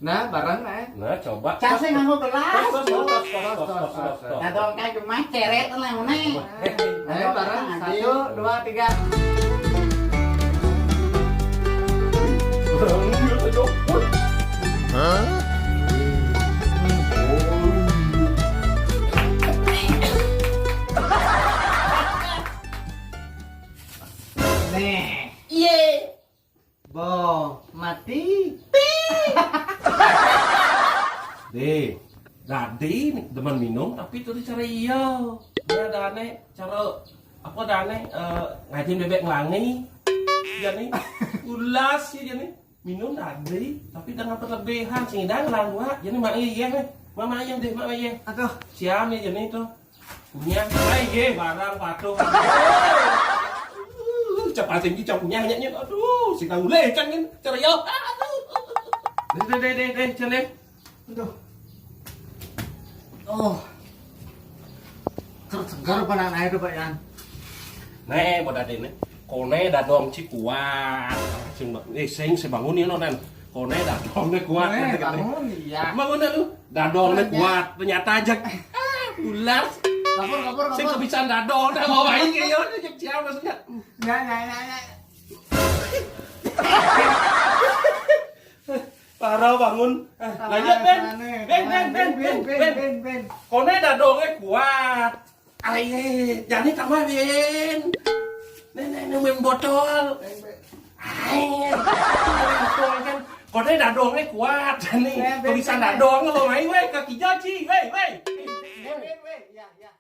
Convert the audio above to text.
Nah, bareng nah. Nah, coba. Casnya nganggo gelas. Tos. Nah, dong kayak cuma ceret lah mana. Ayo bareng 1 2 3. Nih, Iye. bo mati. Deh, Dadi demen minum tapi tuh cara iya. Dia dane cara apa dane ngajin bebek ngelangi. Jadi ulas ya jadi minum Dadi tapi dengan berlebihan sehingga ngelangwa. Jadi mak iya nih. Mama iya deh, mama iya. Aduh, Siam ya jadi itu. Punya ye barang patuh. Cepat tinggi punya hanya aduh si kang lecang kan cara iya. Deh, channel. aduh. Oh. Segar panan air tuh Pak Yan. Nih, pada ini, kone dadong ci kuat. Sing sebangun ini non, kone dadong nih kuat. Bangun iya. Bangun lu, dadong nih kuat. Ternyata aja, ular. Kapur. Sing kebiasaan dadong, dah mau main kayak yo, siapa maksudnya? Ya. Parah bangun. Lanjut Ben. Kone dadongnya kuat. Aye, jadi kamu Ben. Nih main botol. Aye, botol kan. Kone dadongnya kuat. Nih, kebiasaan dadong lo main weh kaki jaci, weh. Ya.